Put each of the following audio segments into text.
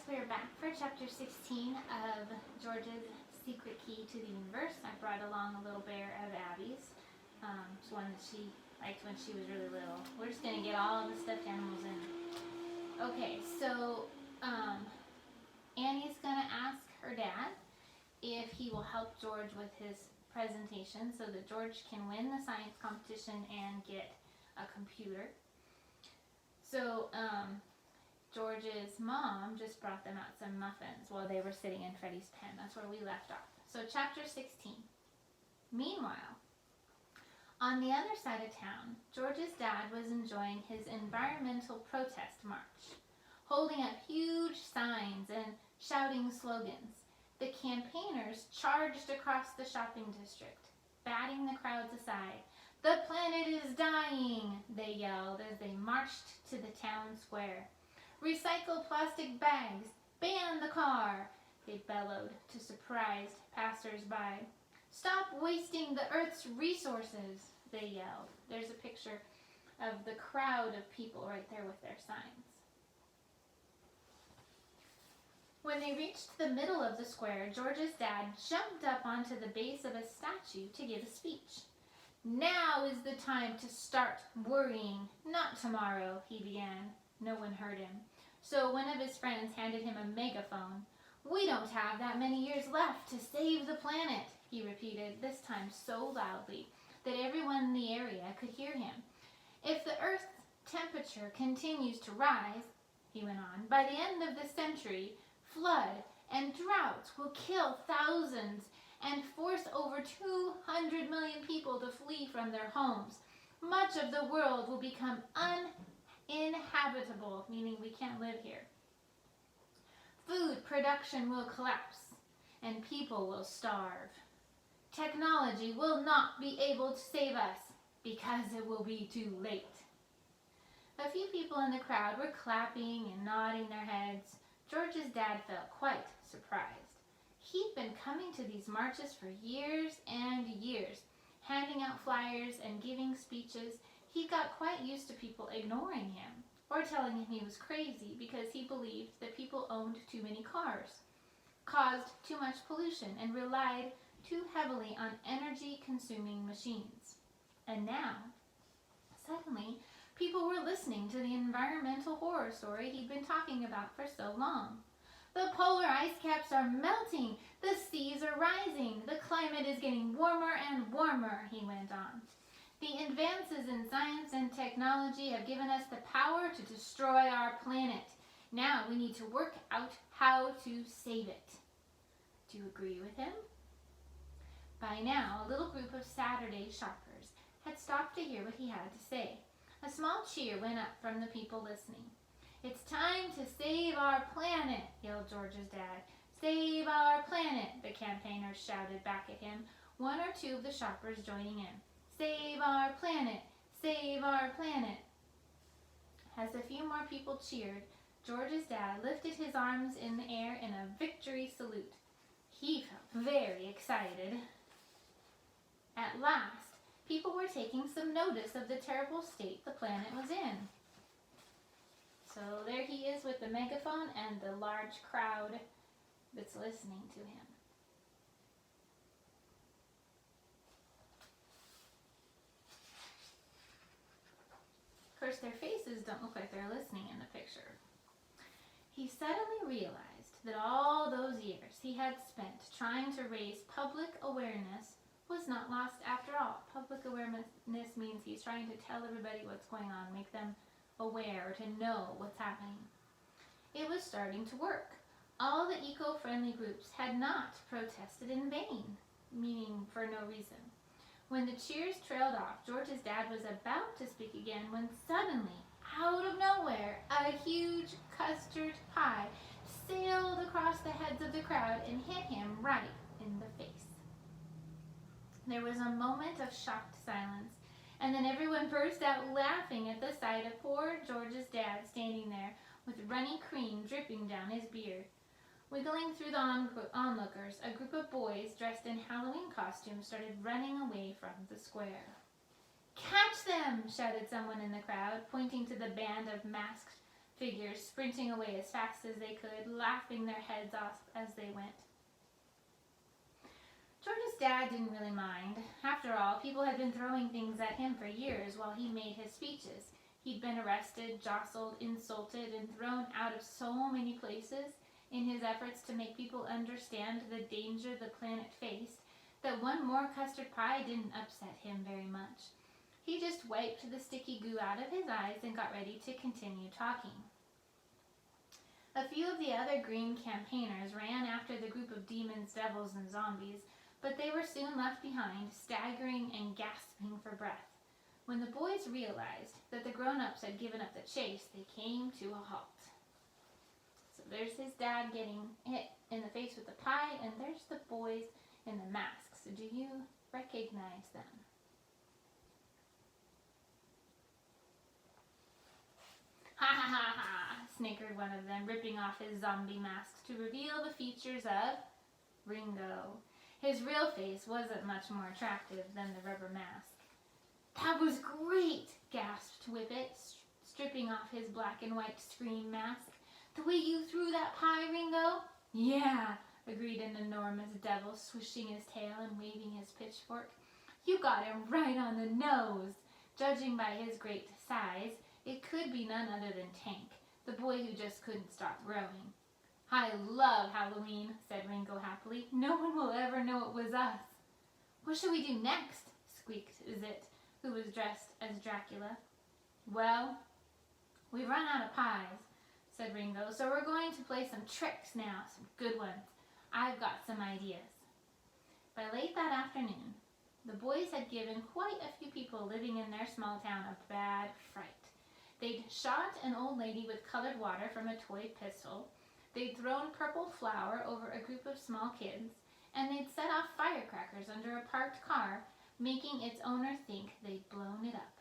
we are back for chapter 16 of George's Secret Key to the Universe. I brought along a little bear of Abby's. It's one that she liked when she was really little. We're just going to get all the stuffed animals in. Okay, so Annie's going to ask her dad if he will help George with his presentation so that George can win the science competition and get a computer. So, George's mom just brought them out some muffins while they were sitting in Freddie's pen. That's where we left off. So chapter 16. Meanwhile, on the other side of town, George's dad was enjoying his environmental protest march, holding up huge signs and shouting slogans. The campaigners charged across the shopping district, batting the crowds aside. "The planet is dying," they yelled as they marched to the town square. "Recycle plastic bags! Ban the car!" they bellowed to surprised passers-by. "Stop wasting the Earth's resources!" they yelled. There's a picture of the crowd of people right there with their signs. When they reached the middle of the square, George's dad jumped up onto the base of a statue to give a speech. "Now is the time to start worrying, not tomorrow," he began. No one heard him. So one of his friends handed him a megaphone. "We don't have that many years left to save the planet," he repeated, this time so loudly that everyone in the area could hear him. "If the Earth's temperature continues to rise," he went on, "by the end of the century, flood and droughts will kill thousands and force over 200 million people to flee from their homes. Much of the world will become uninhabitable," meaning we can't live here. "Food production will collapse and people will starve. Technology will not be able to save us because it will be too late." A few people in the crowd were clapping and nodding their heads. George's dad felt quite surprised. He'd been coming to these marches for years and years, handing out flyers and giving speeches. He got quite used to people ignoring him or telling him he was crazy because he believed that people owned too many cars, caused too much pollution, and relied too heavily on energy-consuming machines. And now, suddenly, people were listening to the environmental horror story he'd been talking about for so long. "The polar ice caps are melting, the seas are rising, the climate is getting warmer and warmer," he went on. "The advances in science and technology have given us the power to destroy our planet. Now we need to work out how to save it." Do you agree with him? By now, a little group of Saturday shoppers had stopped to hear what he had to say. A small cheer went up from the people listening. "It's time to save our planet," yelled George's dad. "Save our planet," the campaigners shouted back at him, one or two of the shoppers joining in. "Save our planet! Save our planet!" As a few more people cheered, George's dad lifted his arms in the air in a victory salute. He felt very excited. At last, people were taking some notice of the terrible state the planet was in. So there he is with the megaphone and the large crowd that's listening to him. Of course, their faces don't look like they're listening in the picture. He suddenly realized that all those years he had spent trying to raise public awareness was not lost after all. Public awareness means he's trying to tell everybody what's going on, make them aware, to know what's happening. It was starting to work. All the eco-friendly groups had not protested in vain, meaning for no reason. When the cheers trailed off, George's dad was about to speak again when suddenly, out of nowhere, a huge custard pie sailed across the heads of the crowd and hit him right in the face. There was a moment of shocked silence, and then everyone burst out laughing at the sight of poor George's dad standing there with runny cream dripping down his beard. Wiggling through the onlookers, a group of boys dressed in Halloween costumes started running away from the square. "Catch them!" shouted someone in the crowd, pointing to the band of masked figures sprinting away as fast as they could, laughing their heads off as they went. George's dad didn't really mind. After all, people had been throwing things at him for years while he made his speeches. He'd been arrested, jostled, insulted, and thrown out of so many places in his efforts to make people understand the danger the planet faced that one more custard pie didn't upset him very much. He just wiped the sticky goo out of his eyes and got ready to continue talking. A few of the other green campaigners ran after the group of demons, devils, and zombies, but they were soon left behind, staggering and gasping for breath. When the boys realized that the grown-ups had given up the chase, they came to a halt. So there's his dad getting hit in the face with the pie, and there's the boys in the masks. So do you recognize them? Ha ha ha ha, snickered one of them, ripping off his zombie mask to reveal the features of Ringo. His real face wasn't much more attractive than the rubber mask. "That was great," gasped Whippet, stripping off his black and white scream mask. "The way you threw that pie, Ringo?" "Yeah," agreed an enormous devil, swishing his tail and waving his pitchfork. "You got him right on the nose." Judging by his great size, it could be none other than Tank, the boy who just couldn't stop growing. "I love Halloween," said Ringo happily. "No one will ever know it was us." "What shall we do next?" squeaked Zit, who was dressed as Dracula. "Well, we've run out of pies," said Ringo, "so we're going to play some tricks now, some good ones. I've got some ideas." By late that afternoon, the boys had given quite a few people living in their small town a bad fright. They'd shot an old lady with colored water from a toy pistol, they'd thrown purple flour over a group of small kids, and they'd set off firecrackers under a parked car, making its owner think they'd blown it up.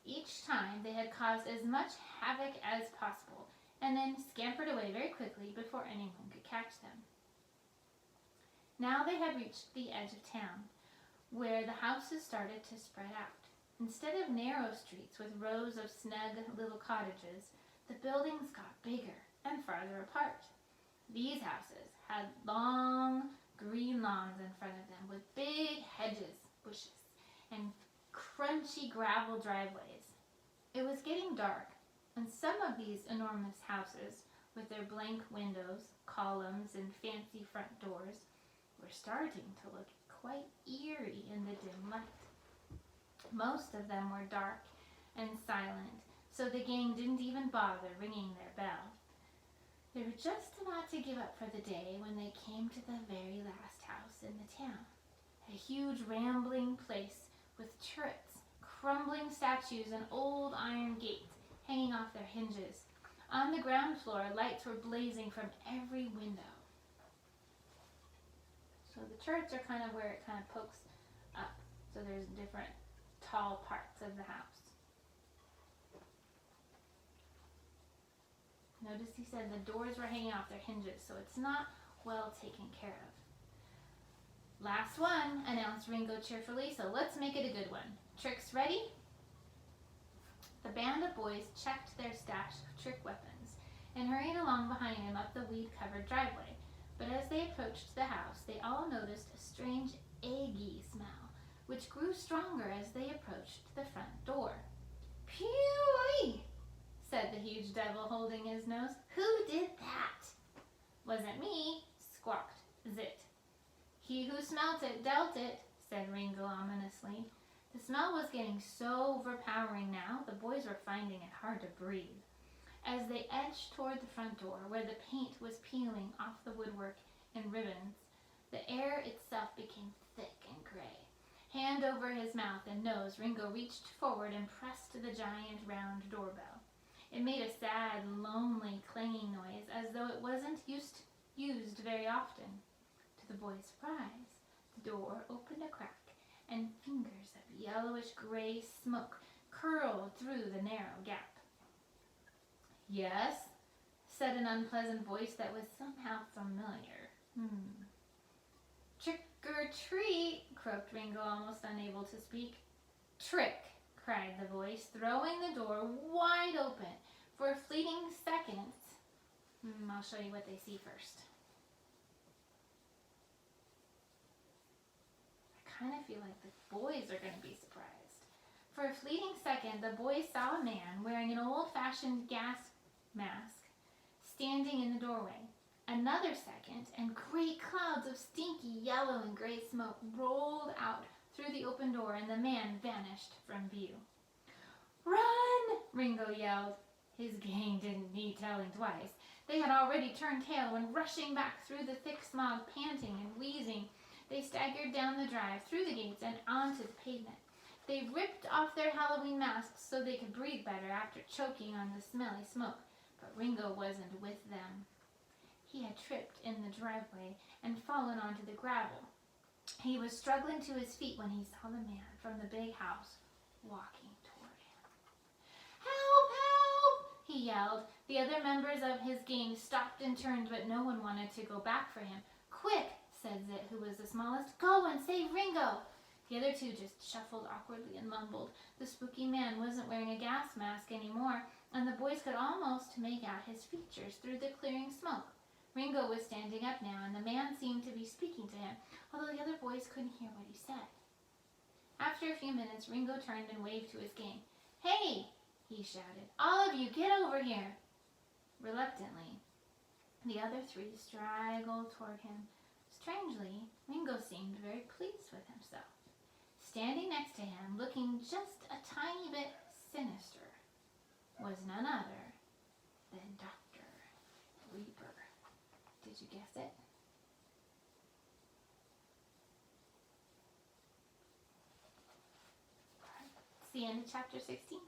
Each time they had caused as much havoc as possible, and then scampered away very quickly before anyone could catch them. Now they had reached the edge of town, where the houses started to spread out. Instead of narrow streets with rows of snug little cottages, the buildings got bigger and farther apart. These houses had long green lawns in front of them with big hedges, bushes, and crunchy gravel driveways. It was getting dark, and some of these enormous houses, with their blank windows, columns, and fancy front doors, were starting to look quite eerie in the dim light. Most of them were dark and silent, so the gang didn't even bother ringing their bell. They were just about to give up for the day when they came to the very last house in the town. A huge rambling place with turrets, crumbling statues, and old iron gates hanging off their hinges. On the ground floor, lights were blazing from every window. So the turrets are kind of where it kind of pokes up. So there's different tall parts of the house. Notice he said the doors were hanging off their hinges, so it's not well taken care of. "Last one," announced Ringo cheerfully, "so let's make it a good one. Tricks ready?" The band of boys checked their stash of trick weapons and hurried along behind him up the weed-covered driveway. But as they approached the house, they all noticed a strange eggy smell, which grew stronger as they approached the front door. "Phew-wee," said the huge devil, holding his nose. "Who did that?" "Wasn't me," squawked Zit. "He who smelt it dealt it," said Ringo ominously. The smell was getting so overpowering now, the boys were finding it hard to breathe. As they edged toward the front door, where the paint was peeling off the woodwork in ribbons, the air itself became thick and gray. Hand over his mouth and nose, Ringo reached forward and pressed the giant round doorbell. It made a sad, lonely, clanging noise, as though it wasn't used very often. To the boys' surprise, the door opened a crack, and fingers of yellowish-gray smoke curled through the narrow gap. "Yes?" said an unpleasant voice that was somehow familiar. "Trick or treat," croaked Ringo, almost unable to speak. "Trick," cried the voice, throwing the door wide open. For a fleeting second, I'll show you what they see first. I kind of feel like the boys are going to be surprised. For a fleeting second, the boys saw a man wearing an old-fashioned gas mask standing in the doorway. Another second, and great clouds of stinky yellow and gray smoke rolled out through the open door, and the man vanished from view. "Run!" Ringo yelled. His gang didn't need telling twice. They had already turned tail when, rushing back through the thick smog, panting and wheezing, they staggered down the drive, through the gates, and onto the pavement. They ripped off their Halloween masks so they could breathe better after choking on the smelly smoke, but Ringo wasn't with them. He had tripped in the driveway and fallen onto the gravel. He was struggling to his feet when he saw the man from the big house walking toward him. "Help! Help!" he yelled. The other members of his gang stopped and turned, but no one wanted to go back for him. "Quick!" said Zit, who was the smallest. "Go and save Ringo!" The other two just shuffled awkwardly and mumbled. The spooky man wasn't wearing a gas mask anymore, and the boys could almost make out his features through the clearing smoke. Ringo was standing up now, and the man seemed to be speaking to him, although the other boys couldn't hear what he said. After a few minutes, Ringo turned and waved to his gang. "Hey!" he shouted. "All of you, get over here!" Reluctantly, the other three straggled toward him. Strangely, Ringo seemed very pleased with himself. Standing next to him, looking just a tiny bit sinister, was none other than Dr. Reaper. Did you guess it? It's the end of chapter 16.